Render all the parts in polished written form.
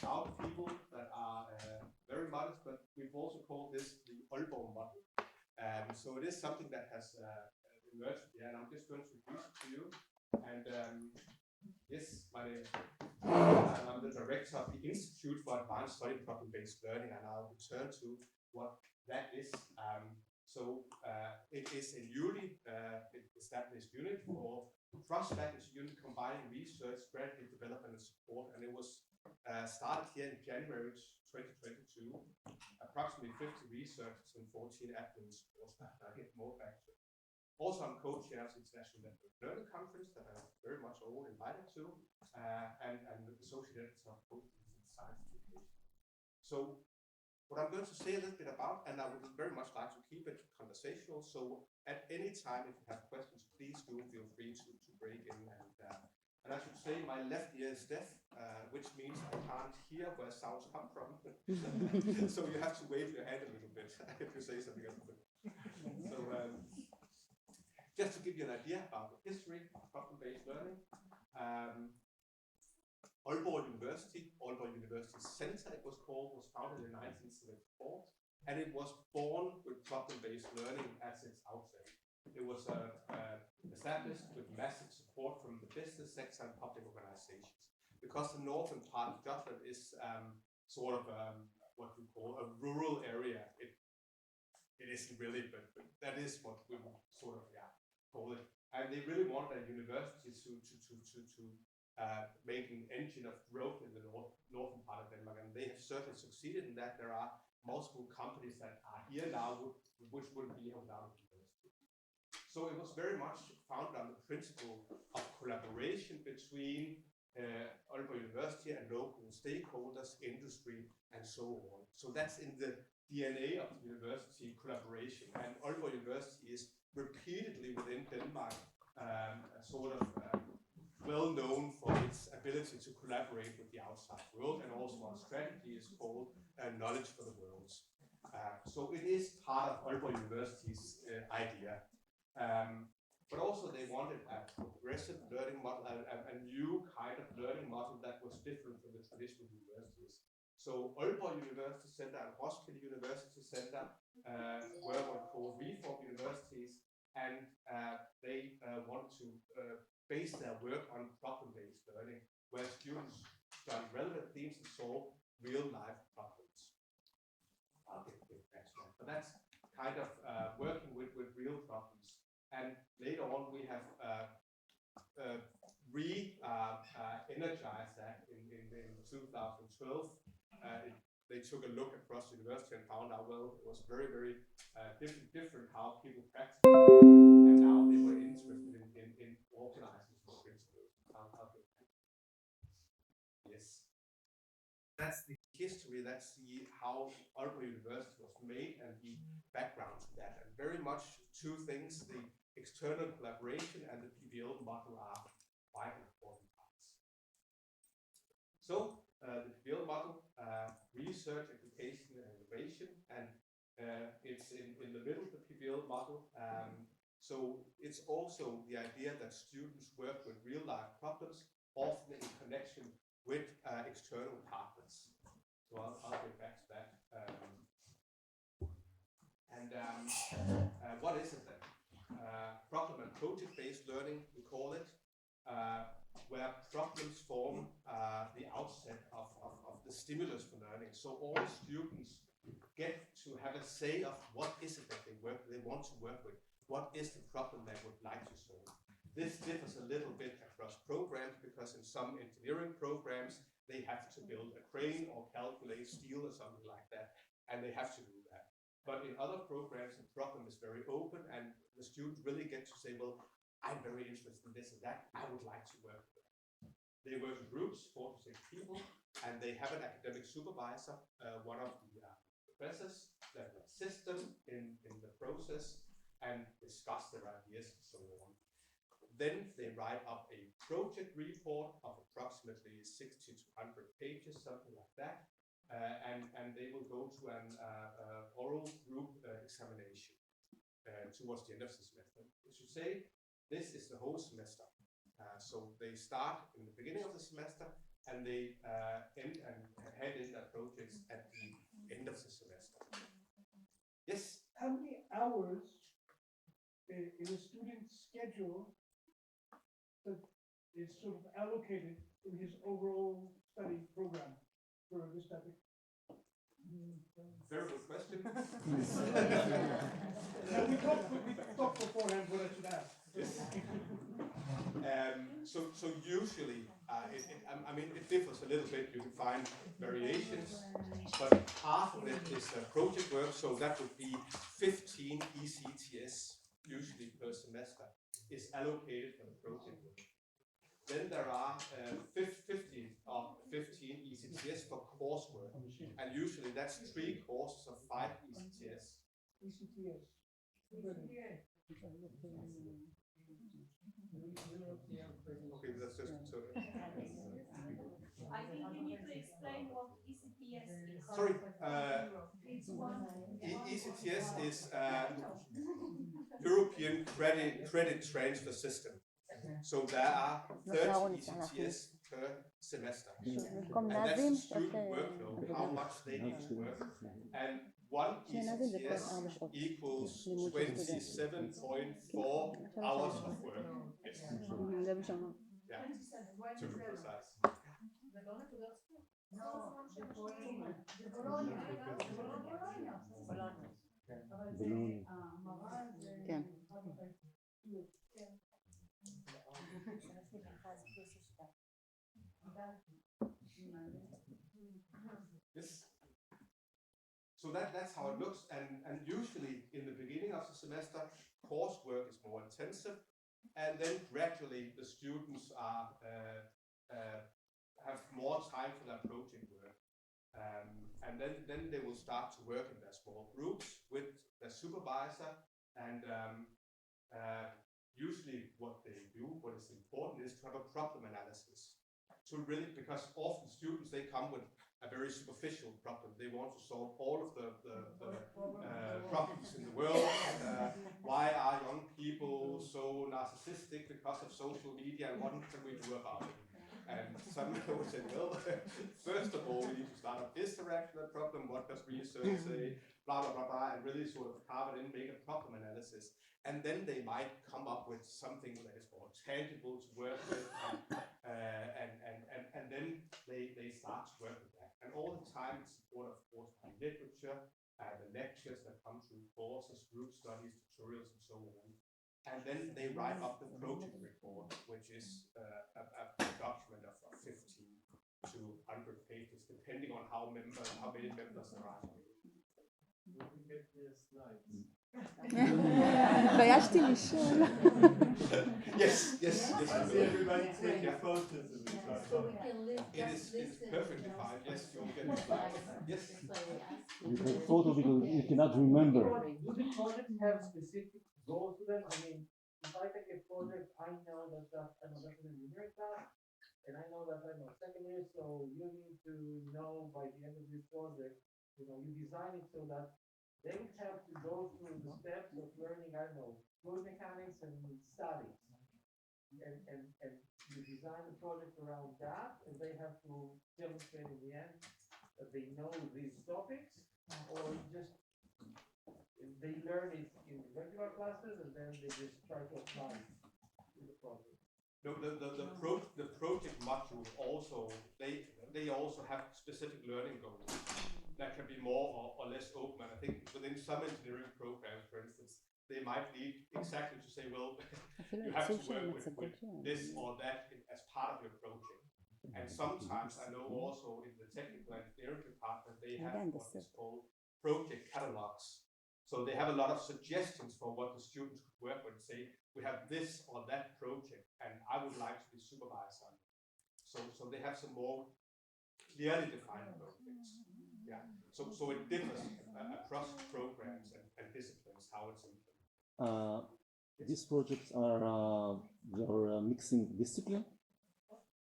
our people that are very modest, but we've also called this the Aalborg model. So it is something that has emerged here, and I'm just going to introduce it to you. And yes, my name is I'm the director of the Institute for Advanced Study Problem-Based Learning, and I'll return to what that is. It is a newly established unit for cross-faculty unit combining research, strategy, development, and support, and it was started here in January 2022. Approximately 50 researchers and 14 admin support staff. I'll get more back to it. Also, I'm co-chair of the International Network Learning Conference that I'm very much all invited to, and the associate editor of both science education. So, what I'm going to say a little bit about, and I would very much like to keep it conversational. So, at any time, if you have questions, please do feel free to break in. And I should say, my left ear is deaf, which means I can't hear where sounds come from. So you have to wave your hand a little bit if you say something else. So just to give you an idea about the history of problem-based learning, Aalborg University Center, it was called, was founded in 1974, and it was born with problem-based learning as its outset. It was established with massive support from the business sector and public organizations. Because the northern part of Jutland is sort of what we call a rural area. It isn't really, but that is what we would sort of call it. And they really wanted a university to make an engine of growth in the northern part of Denmark, and they have certainly succeeded in that. There are multiple companies that are here now, which wouldn't be here without a university. So it was very much founded on the principle of collaboration between Aalborg University and local stakeholders, industry, and so on. So that's in the DNA of the university collaboration. And Aalborg University is repeatedly within Denmark well known for its ability to collaborate with the outside world, and also our strategy is called Knowledge for the World. So it is part of Aalborg University's idea. But also they wanted a progressive learning model, a new kind of learning model that was different from the traditional universities. So Aalborg University Center and Roskilde University Center were what we call reform universities, and they want to base their work on problem-based learning, where students study relevant themes and solve real-life problems. I'll get back to that, but that's kind of working with real problems. And later on, we have energized that in 2012. They took a look across the university and found out, well, it was very, very different how people practice. And now they were interested in organizing these principles. Yes. That's the history, that's how Aalborg University was made and the background to that. And very much two things, the external collaboration and the PBL model are quite important parts. So the PBL model, research, education, and innovation, and it's in the middle of the PBL model. So it's also the idea that students work with real-life problems, often in connection with external partners. So I'll get back to that. What is it then? Problem and project-based learning, we call it, where problems form the outset of the stimulus for learning. So all students get to have a say of what is it that they want to work with. What is the problem they would like to solve? This differs a little bit across programs, because in some engineering programs, they have to build a crane or calculate steel or something like that, and they have to do that. But in other programs, the problem is very open, and the students really get to say, well, I'm very interested in this and that, I would like to work with that. They work in groups, 4 to 6 people, and they have an academic supervisor, one of the professors that will assist them in the process and discuss their ideas and so on. Then they write up a project report of approximately 60 to 100 pages, something like that, and they will go to an oral group examination towards the end of the semester. As you say, this is the whole semester. So they start in the beginning of the semester, and they end and hand in their projects at the end of the semester. Yes? How many hours in a student's schedule that is sort of allocated in his overall study program for this topic? Very good question. Now, we talked beforehand what I should ask. Yes. So usually, I mean, it differs a little bit. You can find variations, but half of it is project work. So that would be 15 ECTS usually per semester is allocated for the project work. Then there are 15 ECTS for coursework, and usually that's 3 courses of 5 ECTS. ECTS. Okay, that's just so. I think you need to explain what ECTS is. Sorry, ECTS ECTS is European Credit Transfer System. So there are 30 ECTS per semester. And that's the student workload, how much they need to work. And one ECTS equals 27.4 hours of work. Yes. Yeah, to be precise. Yes. So that's how it looks, and usually in the beginning of the semester, coursework is more intensive, and then gradually the students are have more time for their project work, and then they will start to work in their small groups with their supervisor, and usually what they do, what is important, is to have a problem analysis. So really, because often students, they come with a very superficial problem. They want to solve all of the problems in the world. Why are young people so narcissistic because of social media, and what can we do about it? And some people say, well, first of all, we need to start a this direction of problem. What does research say? Blah, blah, blah, blah, and really sort of carve it in, make a problem analysis. And then they might come up with something that is more tangible to work with, and then they start to work with that. And all the time it's supported, of course, by literature, the lectures that come through courses, group studies, tutorials, and so on. And then they write up the project report, which is a document of 50 to 100 pages, depending on how many members there are. Will we get the slides? התביישתי לשאול. Yes. I see everybody taking photos of each So other. we can live. It's perfectly fine. Yes, you'll get the slides. Yes. You take photo because you cannot remember. Do the projects have specific goals to them? I mean, if I take a project, I know that I'm a engineering class, and I know that I'm a second year, so you need to know by the end of this project, you design it so that they would have to go through the steps of learning, I don't know, fluid mechanics and statics. And you design the project around that, and they have to demonstrate in the end that they know these topics, or just they learn it in regular classes and then they just try to apply it to the project. No, the project module also, they also have specific learning goals that can be more or less open. And I think within some engineering programs, for instance, they might lead exactly to say, well, you have to work with this or that as part of your project. And sometimes I know also in the technical engineering department, they have what is called project catalogs. So they have a lot of suggestions for what the students could work with. Say, we have this or that project, and I would like to be supervised on it. So they have some more clearly defined projects. Yeah. So it differs across programs and disciplines how it's implemented. These projects are you're mixing discipline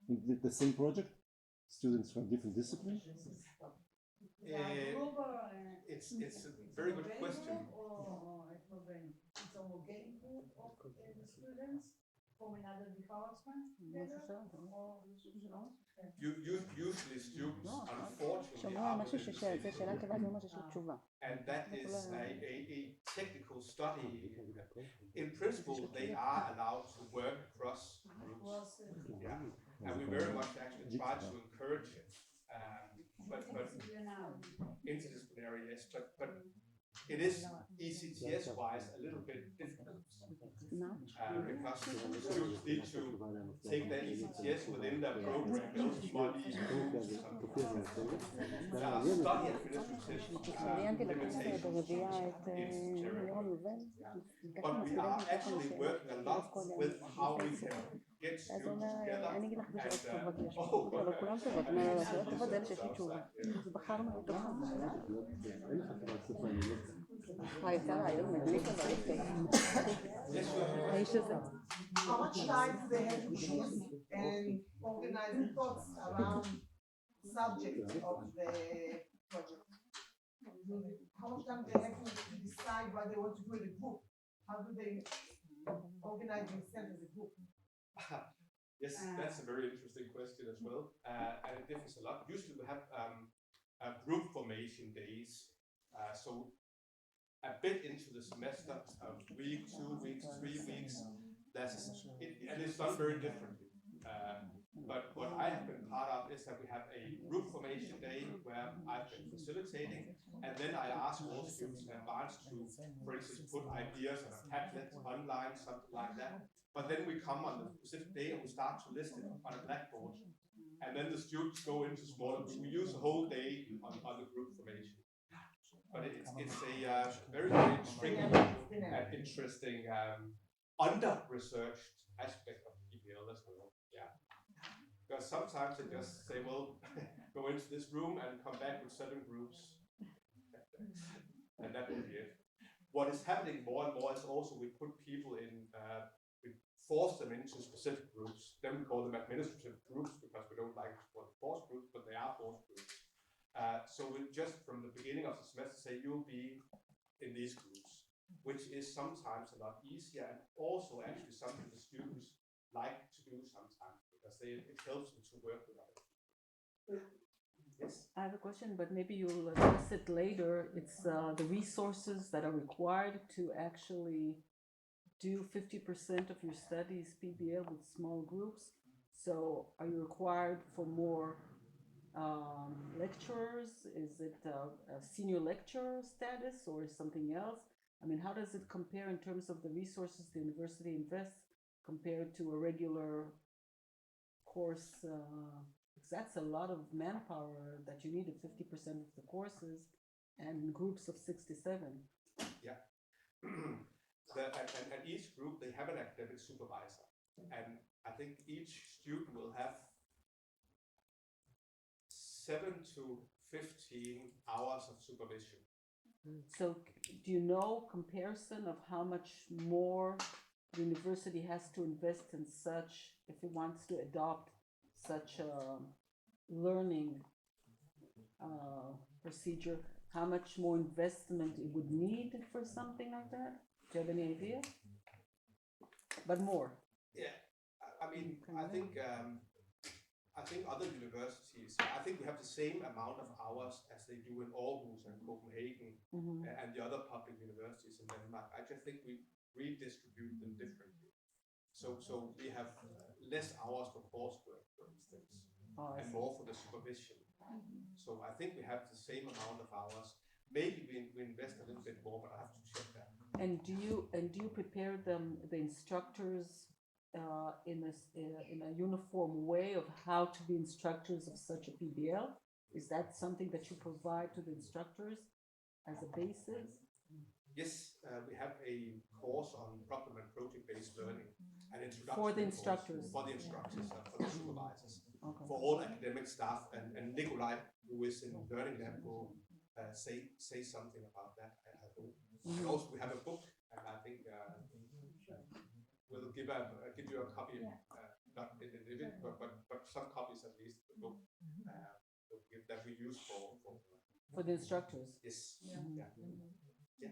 in the same project, students from different disciplines. It's a very good question. It's homogenic group of students from another department. Usually students, unfortunately, the אומר Aalborg משהו שזו שאלה טובה, זה אומר שיש לו תשובה. and that is a technical study. In principle, they are allowed to work across groups. Yeah, and we very much actually try to encourage it. But interdisciplinary, yes, but it is ECTS-wise a little bit difficult because students need to take their ECTS within their program, build money, there are study administrative limitations but we are actually working a lot with how we can get students together אני אגיד לך בשעות טובות יש oh, פה, אבל כולם טובות, בשעות טובות זה אלה שיש לי תשובה. אז בחרנו בתוכה. הייתה רעיון מדליק אבל יפה. האיש הזה. How much time do they have to choose and organize the thoughts around subject of the project? How much time do they have to decide what they want to do in a group? How do they organize themselves as a group? Yes, that's a very interesting question as well, and it differs a lot. Usually we have group formation days, so a bit into the semester, a week, 2 weeks, 3 weeks, and it's done very differently. But what I have been part of is that we have a group formation day where I've been facilitating, and then I ask all students in advance to, for instance, put ideas on a tablet, online, something like that. But then we come on the specific day and we start to list it on a blackboard. And then the students go into smaller groups. We use the whole day on the group formation. But it's a very, very tricky and interesting under-researched aspect of PBL as well. Yeah. Because sometimes they just say, well, go into this room and come back with 7 groups. And that will be it. What is happening more and more is also we put people in, we force them into specific groups. Then we call them administrative groups because we don't like to call them forced groups, but they are forced groups. So we just from the beginning of the semester say you'll be in these groups, which is sometimes a lot easier and also actually something the students like to do sometimes because it helps them to work with others. Yes. I have a question, but maybe you'll address it later. It's the resources that are required to actually do 50% of your studies PBL with small groups. So are you required for more lecturers? Is it a senior lecturer status or something else? I mean, how does it compare in terms of the resources the university invests compared to a regular course? That's a lot of manpower that you need at 50% of the courses and groups of 67. Yeah. And each group, they have an academic supervisor. And I think each student will have 7 to 15 hours of supervision. So do you know comparison of how much more the university has to invest in such, if it wants to adopt such a learning procedure, how much more investment it would need for something like that? Do you have any idea? But more. Yeah, I mean, I think other universities, I think we have the same amount of hours as they do in Aarhus and Copenhagen and the other public universities in Denmark. I just think we redistribute them differently. So we have less hours for coursework, for instance, and more for the supervision. So I think we have the same amount of hours. Maybe we invest a little bit more, but I have to check that. And do you prepare the instructors in a uniform way of how to be instructors of such a PBL? Is that something that you provide to the instructors as a basis? Yes, we have a course on problem and project-based learning. An introduction for the instructors? For the instructors, for the supervisors. Okay. For all academic staff, and Nikolai, who is in Learning Lab, will say something about that. And also we have a book, and I think we'll give you a copy, not in the event, but some copies at least of the book that we use for the instructors. Yes. Yeah.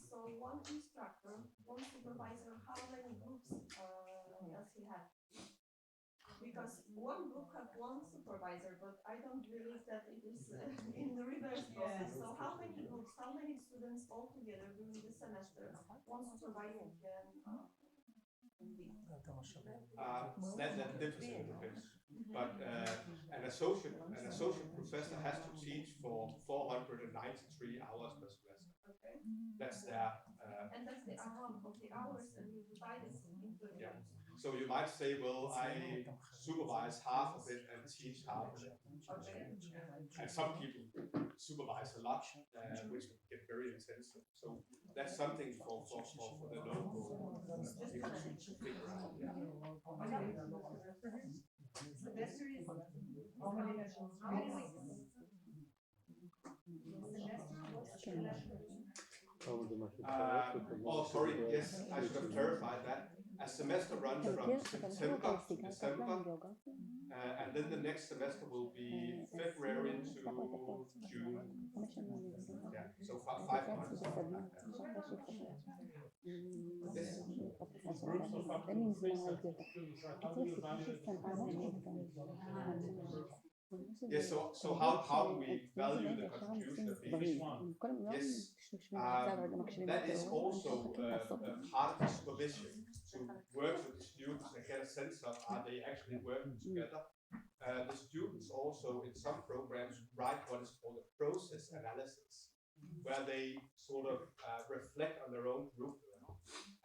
So one instructor, one supervisor, how many groups does he have? Because one group had one supervisor, but I don't believe that it is in the reverse process. So how many groups, how many students altogether during the semester one supervisor can lead? That differs a little bit. But an associate professor has to teach for 493 hours per semester. Okay. That's their. And that's the amount of the hours, and you divide it into the Yeah. groups. So you might say, well, I supervise half of it and teach half of it. Okay. And some people supervise a lot, which can get very intensive. So that's something for the local people to figure out. Yeah. Semester is how many weeks? Oh, sorry. Yes, I should have clarified that. A semester runs from September to December, and then the next semester will be February to June. Yeah, so 5 months. Yes. Groups of up to 300 students, how do you manage? Yes, so how we value the contribution of each one? Yes, that is also part of the supervision, to work with the students and get a sense of are they actually working together. The students also in some programs write what is called a process analysis, where they sort of reflect on their own group.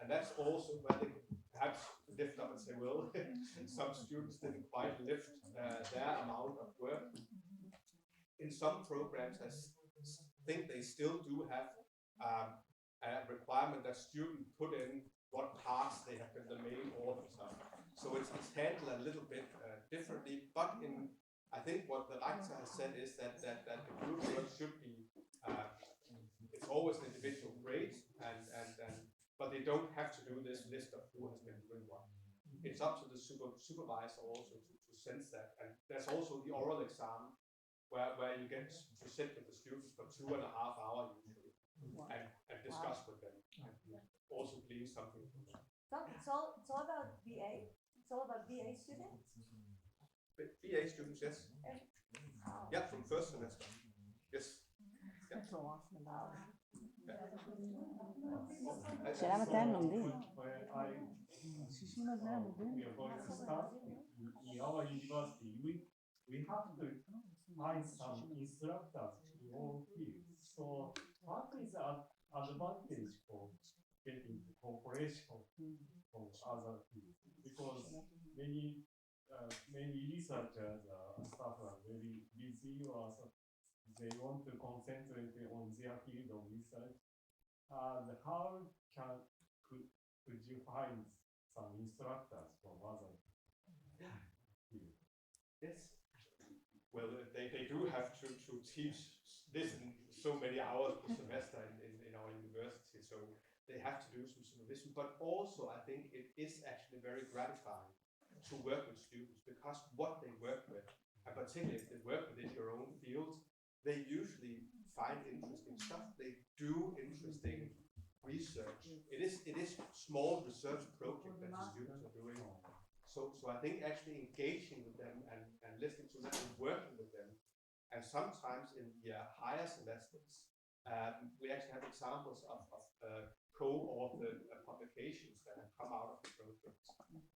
And that's also where they perhaps lift up and say, well, some students didn't quite lift their amount of work. In some programs, I think they still do have a requirement that students put in what parts they have been the main authors of. So it's handled a little bit differently, but I think what the rector has said is that the group work should be, it's always an individual grade, but they don't have to do this list of who has been doing what. It's up to the supervisor also to sense that. And there's also the oral exam where you get to sit with the students for 2.5 hours usually and discuss with them and also glean something from them. So about BA? So about BA students? BA students, yes. Yeah, from first semester. Yes. Yeah. Where we are going to start in our university, we have to find some instructors in all fields. So what is the advantage for getting the cooperation from other fields? Because many researchers staff are very busy, or they want to concentrate on their field of research. And how could you find some instructors from other fields? Yes. Well, they do have to teach this in so many hours per semester in our university, so they have to do some supervision. But also, I think it is actually very gratifying to work with students, because what they work with, and particularly if they work within your own field, they usually find interesting stuff. They do interesting research. It is small research project that the students are doing. So I think actually engaging with them and listening to them and working with them, and sometimes in the higher semesters, we actually have examples of co-authored publications that have come out of the projects.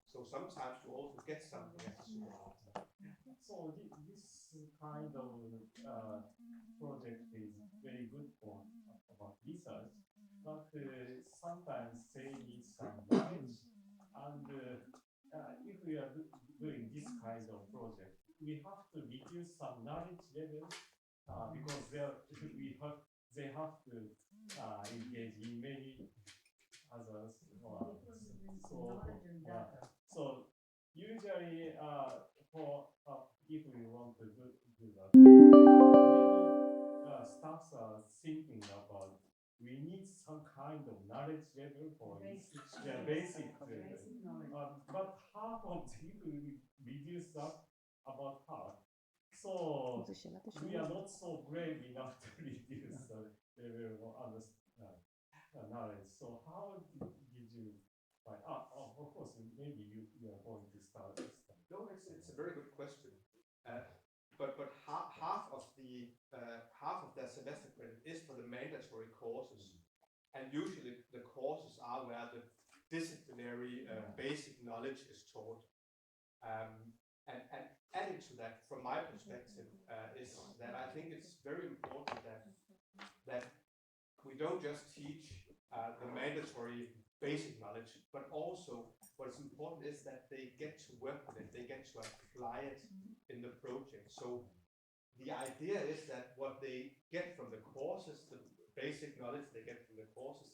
So sometimes you also get something as a supervisor. So this kind of project is very good for about research, but sometimes they need some knowledge, and if we are doing this kind of project, we have to reduce some knowledge level because they have to engage in many others. So usually if we want to do that, many staffs are thinking about we need some kind of knowledge level for basic knowledge. But half of people reduce that about half. So we are not so brave enough to reduce the level of knowledge. So how did you find? Of course, maybe you are going to start this time. No, it's a very good question. But half of their semester credit is for the mandatory courses, and usually the courses are where the disciplinary basic knowledge is taught. And adding to that, from my perspective, is that I think it's very important that we don't just teach the mandatory basic knowledge, but also what's important is that they get to work with it, they get to apply it in the project. So the idea is that what they get from the courses, the basic knowledge they get from the courses,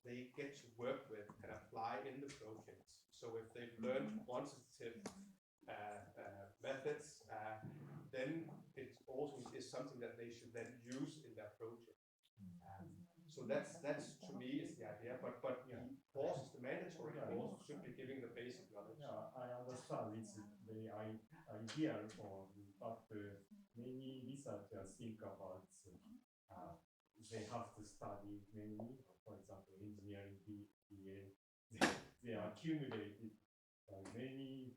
they get to work with and apply in the projects. So if they've learned quantitative methods, then it also is something that they should then use in their project. So that's to me is the idea. But the courses, the mandatory courses, should be giving the basic knowledge. Yeah, I understand it's the ideal form, but many researchers think about they have to study many, for example, engineering, PBL, they accumulated many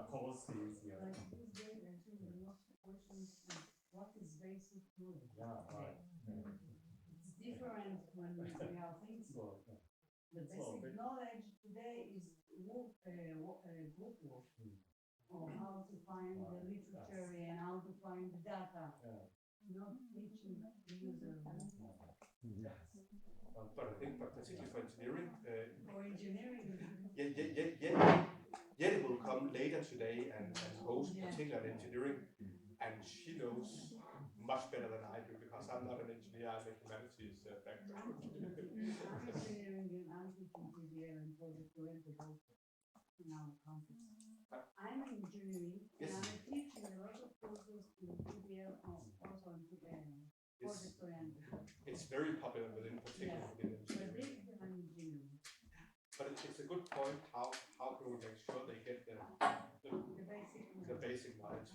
courses. Yeah. What is basic knowledge? Yeah, right. It's different when we are thinking. The basic knowledge today is group work, or how to find the literature and how to find the data. Not teaching the user. But I think, particularly for engineering, For engineering. Jette will come later today and host particular engineering, and she knows much better than I do because I'm not an engineer, I'm a humanities background. I'm engineering and I'm teaching PBL and project-oriented also in our campus. I'm in engineering and I'm teaching a lot of courses in PBL also in project-oriented. It's very popular within particular within engineering. I'm engineering. But it's a good point. How can we make sure they get the basic knowledge?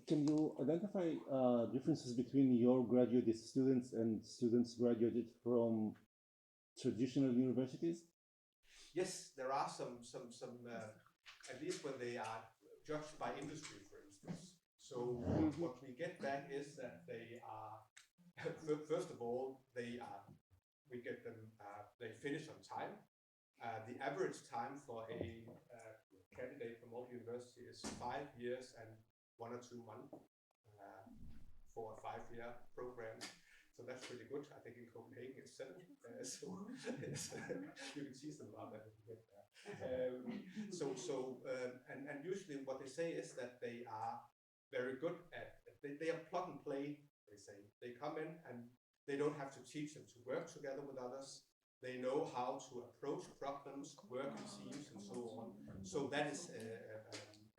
Can you identify differences between your graduated students and students graduated from traditional universities? Yes, there are some at least when they are judged by industry, for instance. So what we get back is that they are first of all we get them they finish on time. The average time for a candidate from Aalborg University is 5 years and 1 or 2 months for a 5-year program. So that's pretty good. I think in Copenhagen it's 7. You can see some about that if you get there. And usually what they say is that they are very good at they are plug and play. They say they come in and they don't have to teach them to work together with others. They know how to approach problems, work in teams, and so on. So that is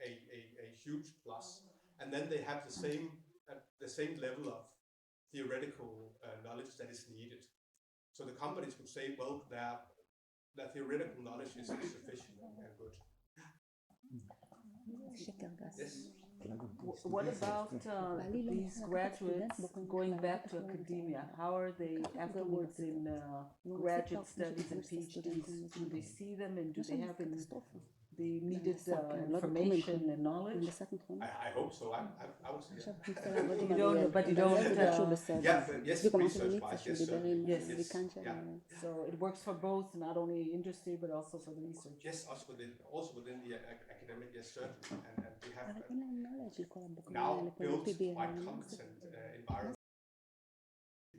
a huge plus. And then they have the same level of theoretical knowledge that is needed. So the companies would say, well, their theoretical knowledge is sufficient and good. Yes. What about these graduates going back to academia? How are they afterwards in graduate studies and PhDs? Do they see them and do they have the needed information and knowledge? I hope so. I would say But you don't. Yes, research-wise, yes, certainly. Yes. Yeah. So it works for both, not only industry but also for the research. Yes, also within the academic, yes, certainly. And we have now built quite competent environment.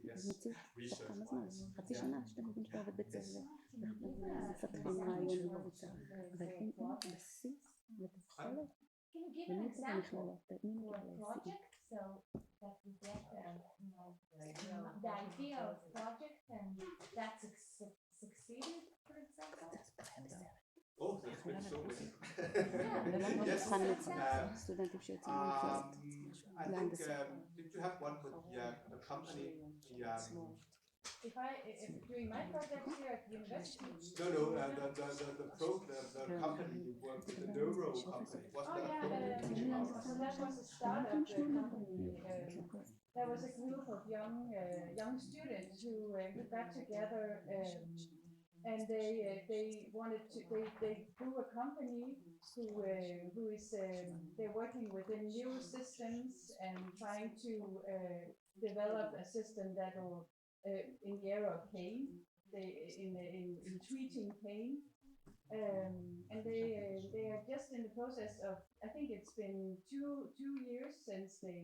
Yes, research-wise. Can you give an example for a project so that we get the idea of project and that succeeded, for example? Oh, there's been so many. Yes. I think, did you have one with the company? If doing my project here at the university. No, the company you worked with, the neuro company. Wasn't that a program? So that was a startup company. There was a group of young students who got together and they wanted to they grew a company who is they're working within new systems and trying to develop a system that will in the area of pain, in treating pain. And they are just in the process of, I think it's been two years since they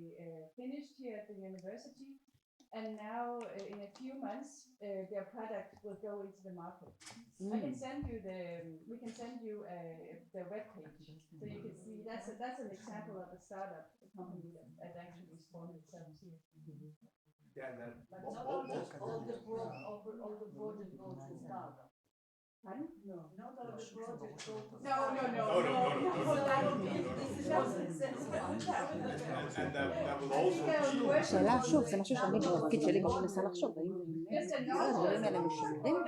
finished here at the university, and now in a few months their product will go into the market. I can send you we can send you the web page so you can see that's an example of a startup, a company that actually spawned itself here. Yeah, and then But not all the project goes to startup. Pardon? No, not all the projects go to No. And there will also be. השאלה שוב, זה משהו שאני בתפקיד שלי גם מנסה לחשוב, האם כל הדברים האלה משפרים או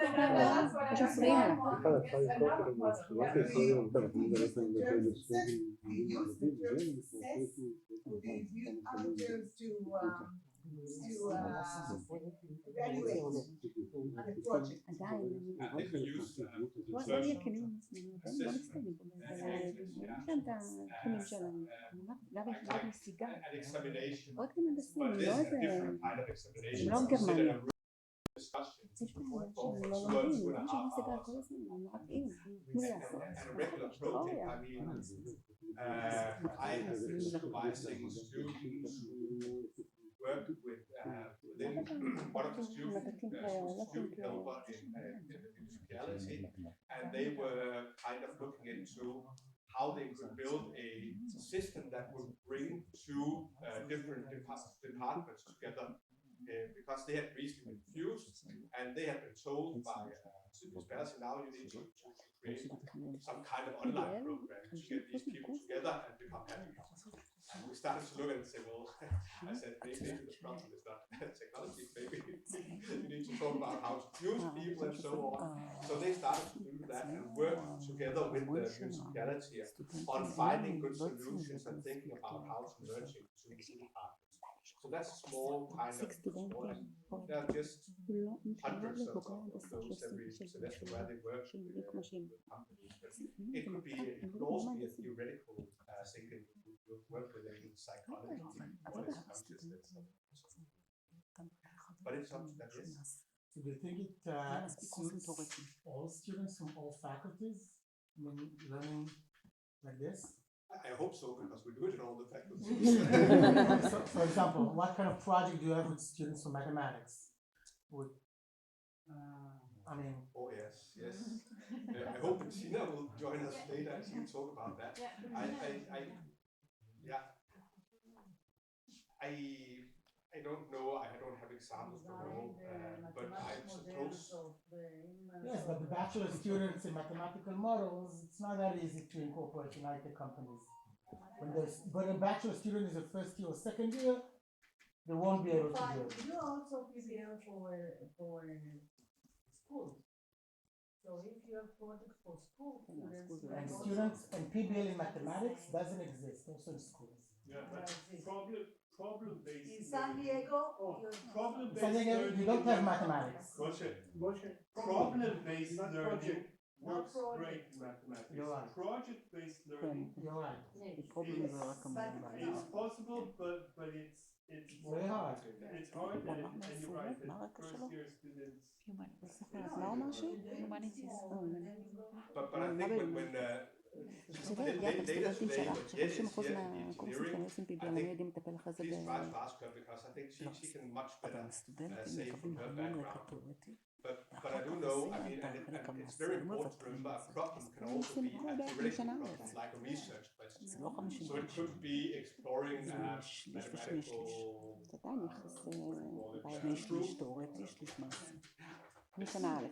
שמפריעים לה. I have been supervising students who work with one of the student helper in industriality, and they were kind of looking into how they could build a system that would bring two different departments together, because they had recently been fused, and they had been told by municipality, now you need to create some kind of online program to get these people together and become happy. And we started to look at it and say, well, I said, maybe the problem is not technology, maybe you need to talk about how to fuse people and so on. So they started to do that and work together with the municipality on finding good solutions and thinking about how to merge it to departments. So that's a small kind of small. There are just hundreds of those every semester where they work with companies. But it could be, it could also be a theoretical thinking. You work within psychology, what is consciousness. But it's up to that, yes. So do you think it suits all students from all faculties when learning like this? I hope so, because we do it in all the faculties. So, for example, what kind of project do you have with students from mathematics? I mean... Oh, yes. I hope Tina will join us later and she can talk about that. I don't know, I don't have examples for all, but I suppose... Yes, but the bachelor students in mathematical models, it's not that easy to incorporate in IT companies. When a bachelor student is a first year or second year, they won't be able to do it. You also PBL for schools. So if you have projects for school students, and students and PBL in mathematics doesn't exist also in schools. Yeah, but problem-based. In San Diego, Problem-based you don't have mathematics. Problem-based learning works great in mathematics. You're right. Project-based learning. You're right. It's possible, but it's very hard. It's hard, and you're right. That first-year students. But I think when שזה יגיע בסטודנטים שלך, ש50% מהקורסים שלנו עושים PBL, אני יודעים לטפל אחרי זה הסטודנטים מקבלים המון רקע תיאורטי. But I do know, I mean, and it's very important to remember a problem can also be a theoretical problem, like a research question. So it could be exploring mathematical שליש תיאורטי, שליש מעשי. משנה א',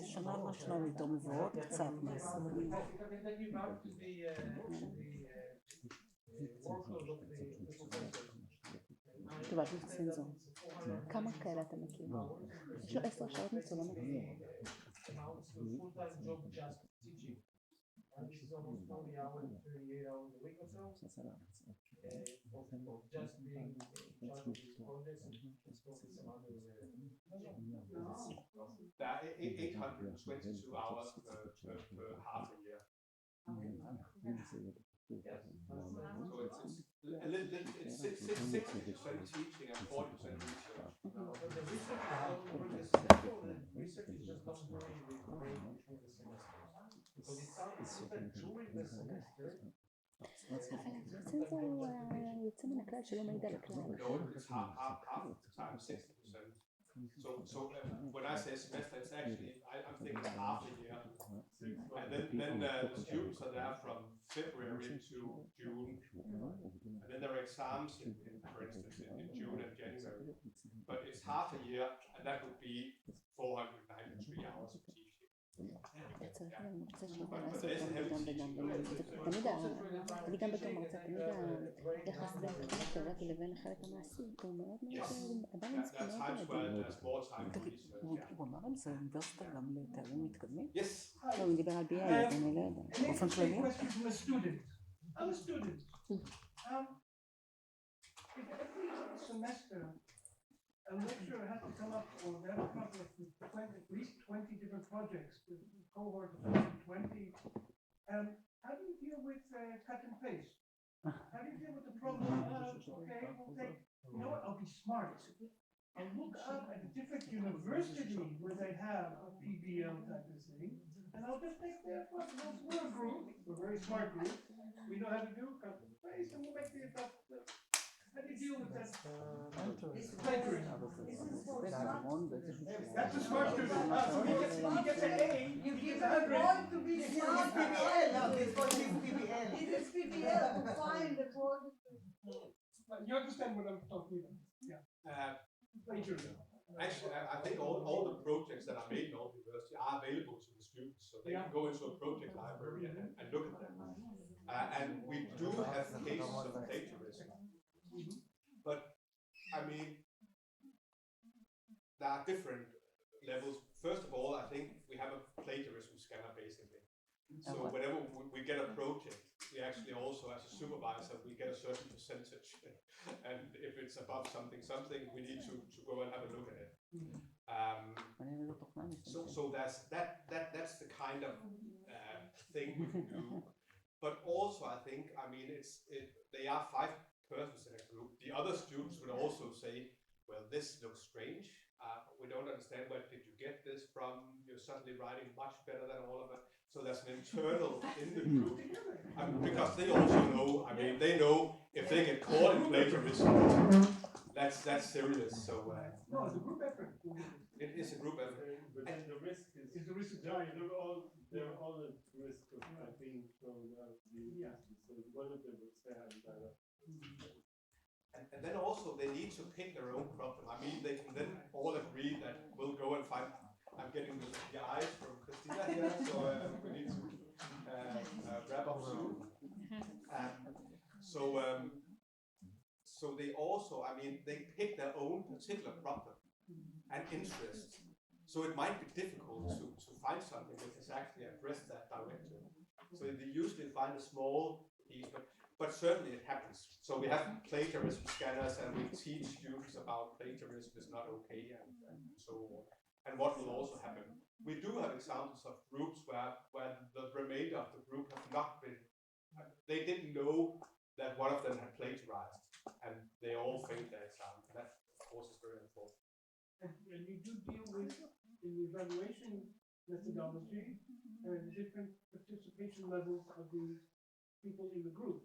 שנה ראשונה יותר מבואות, קצת מעשי. טוב, את צנזור. כמה כאלה אתה מכיר? יש לו 10 שעות מצולמות. And this is almost 40 hours, 38 hours around a week or so. Of just being in charge of these projects and focus some other. There are 822 hours per half a year. Yes. So it's a little, it's 60% teaching and 40% research. But the research is research is just not during the break between the semesters. Because it sounds that during the semester. אבל בעצם זה יוצא מן הכלל שלא מעיד על הכלל. No, it's half the time, 60%. So when I say semester, it's actually, I'm thinking half a year. And then the students are there from February to June. And then there are exams, for instance, in June and January. But it's half a year, and that would be 493 hours of teaching. אתה צריך למרצה שיודע לעשות גם וגם וגם. תמיד גם בתור מרצה, תמיד היחס בין החלק התיאורטי לבין החלק המעשי הוא מאוד מאוד הבאלנס מאוד הוא אמר על זה אוניברסיטה גם לתארים מתקדמים? לא, הוא דיבר על BA, אז אני לא יודעת. באופן כללי? I'm a student. If every semester a lecturer has to come up, or they have to come up with at least 20 different projects, with cohort of 20. How do you deal with cut and paste? How do you deal with the problem of, okay, we'll take, you know what, I'll be smart. I'll look up at a different university where they have a PBL type of thing, and I'll just take their projects. We're a group, we're a very smart group. We know how to do cut and paste, and we'll make the how do you deal with that? Plagiarism. That's a smart student. So he gets an A. You give him a point to be smart. PBL, no, this was his PBL. It is PBL to find the project. You understand what I'm talking about? Yeah. Plagiarism. Actually, I think all the projects that are made in Aalborg University are available to the students, so they can go into a project library and look at them. And we do have cases of plagiarism. But, I mean, there are different levels. First of all, I think we have a plagiarism scanner, basically. So whenever we get a project, we actually also, as a supervisor, we get a certain percentage. And if it's above something, we need to go and have a look at it. So that's the kind of thing we can do. But also, I think, I mean, they are 5 persons in a group. The other students would also say, well, this looks strange. We don't understand, where did you get this from? You're suddenly writing much better than all of it. So there's an internal in the group. Because they also know, I mean, they know if they get caught in plagiarism, that's serious. So no, it's a group effort. It is a group effort. And the risk is the risk there are all the risk of being thrown out. So one of them would say and then also they need to pick their own problem. I mean, they can then all agree that we'll go and find. I'm getting the eyes from Christina here, so we need to wrap up soon. So they also, I mean, they pick their own particular problem and interest. So it might be difficult to find something that has actually addressed that directly. So they usually find a small piece, but certainly it happens. So we have plagiarism scanners, and we teach students about plagiarism is not okay, and so on. And what will also happen. We do have examples of groups where the remainder of the group have not been, they didn't know that one of them had plagiarized, and they all failed their exam. That, of course, is very important. And you do deal with, in the evaluation methodology, the different participation levels of the people in the group.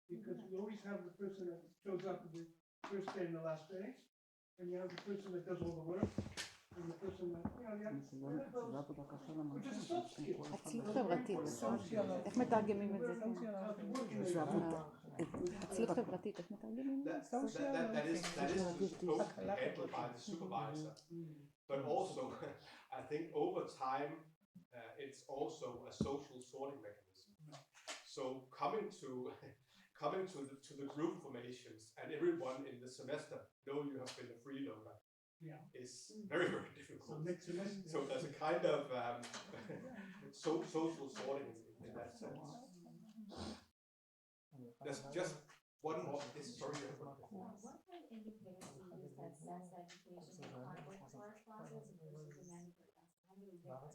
Because you always have the person that shows up the first day and the last day, and you have the person that does all the work, and the person that, you know, which is soft skills. עצלות חברתית, איך מתרגמים את זה? עצלות חברתית, איך מתרגמים את זה? That is supposed to be handled by the supervisor. But also, I think over time, it's also a social sorting mechanism. So coming to the group formations, and everyone in the semester know you have been a freeloader, is very, very difficult. So there's a kind of social sorting in that sense. There's just one more. Sorry. What kind of indicators do you use to assess education in project work classes versus the mandatory classes? How do you get that?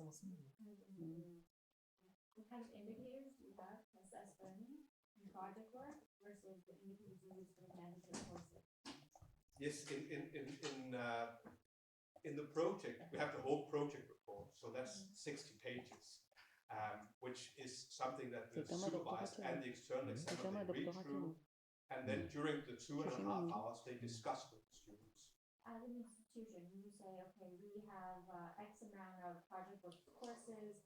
What kind of indicators do you have to assess learning in project work versus the indicators you use for the mandatory courses? Yes, in the project, we have the whole project report, so that's 60 pages, which is something that the supervisor and the external examiner they read through, and then during the 2.5 hours, they discuss with the students. As an institution, you say, okay, we have X amount of project work courses.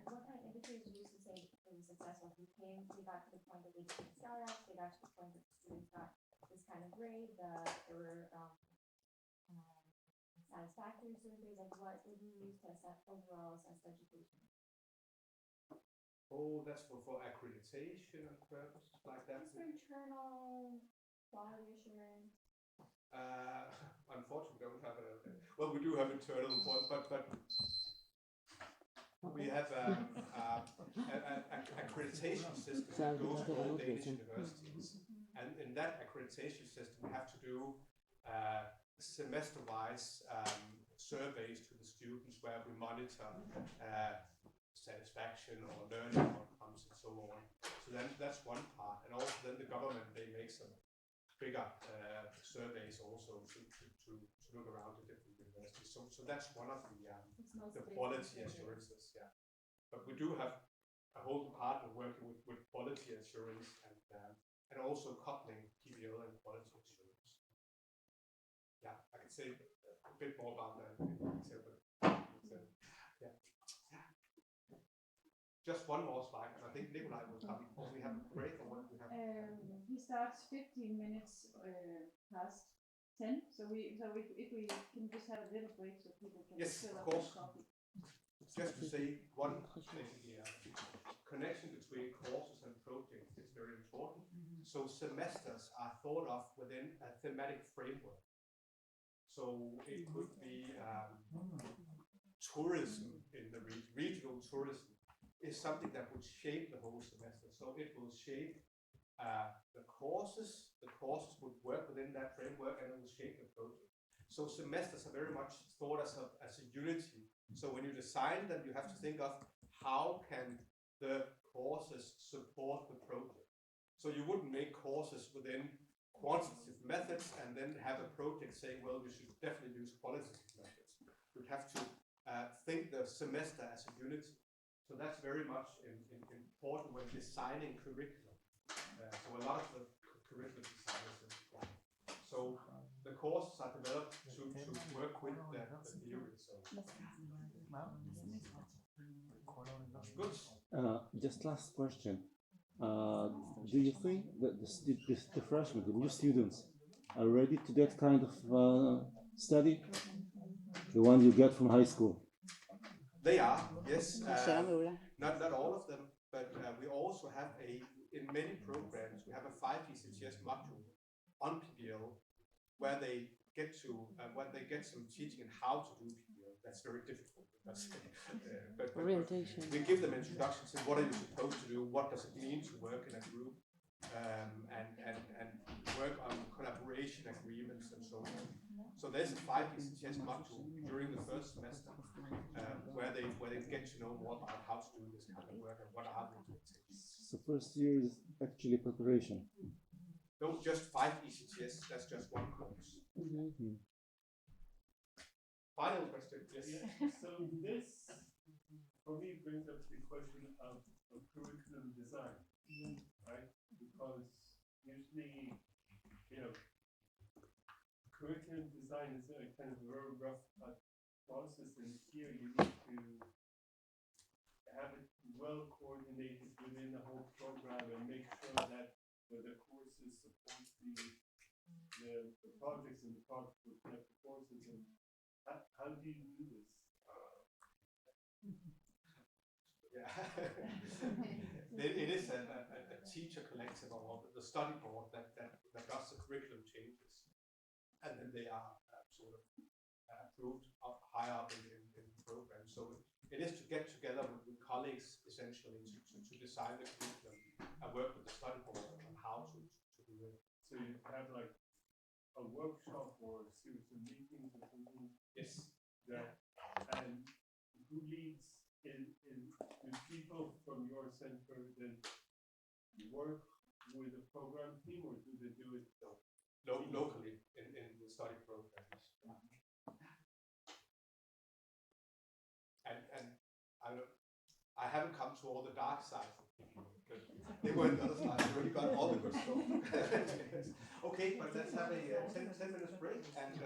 What kind of indicators do you use to say it was successful? We got to the point that they became startups, they got to the point that the students got this kind of grade, there were satisfactory surveys, like what would you use to assess education? Oh, that's for accreditation and purposes like that. Just for internal quality assurance. Unfortunately, we don't have well, we do have internal one, but we have an accreditation system that goes to all Danish universities, and in that accreditation system, we have to do semester-wise surveys to the students where we monitor satisfaction or learning outcomes and so on. So that's one part, and also then the government they make some bigger surveys also to look around the different universities. So that's one of the quality assurances. Yeah, but we do have a whole department working with quality assurance and also coupling PBL and quality assurance. Yeah, I can say a bit more about that in detail, but yeah. Just one more slide, and I think Nikolai will come. Or we have a break, or what we have? He starts 15 minutes past 10. So if we can just have a little break so people can fill up their coffee. Just to say one thing here, connection between courses and projects is very important. So semesters are thought of within a thematic framework. So it could be tourism in the regional tourism is something that would shape the whole semester. So it will shape the courses. The courses would work within that framework, and it will shape the project. So semesters are very much thought as a unity. So when you design them, you have to think of how can the courses support the project. So you wouldn't make courses within quantitative methods and then have a project saying, well, we should definitely use qualitative methods. You'd have to think the semester as a unity. So that's very much important when designing curriculum. So a lot of the curriculum designers. So the courses are developed to work with the theory. So. Good. Just last question. Do you think that the freshmen, the new students, are ready to that kind of study? The one you get from high school? They are, yes. Not all of them, but we also have in many programs, we have a 5 ECTS module on PBL where they get some teaching in how to do PBL. That's very difficult. But orientation. We give them introductions in what are you supposed to do, what does it mean to work in a group, and work on collaboration agreements and so on. So there's a 5 ECTS module during the first semester where they get to know more about how to do this kind of work and what are the expectations. So first year is actually preparation. No, just 5 ECTS. That's just one course. Final question. Yes. So this, for me, brings up the question of curriculum design, right? Because usually, curriculum design is a kind of very rough process, and here you need to have it well coordinated within the whole program and make sure that the courses support the projects and the projects will connect the courses. And how do you do this? Yeah, it is a teacher collective or the study board that does the curriculum changes, and then they are sort of approved up high up in the program. So it is to get together with colleagues essentially to design the curriculum and work with the study board on how to So you have like a workshop or a series of meetings or something. Yes. That, and who leads do people from your center then work with the program team, or do they do it locally in the study programs? And I haven't come to all the dark sides of people, because they were on the other side. I already got all the good stuff. Okay, but let's have a 10 minutes break and.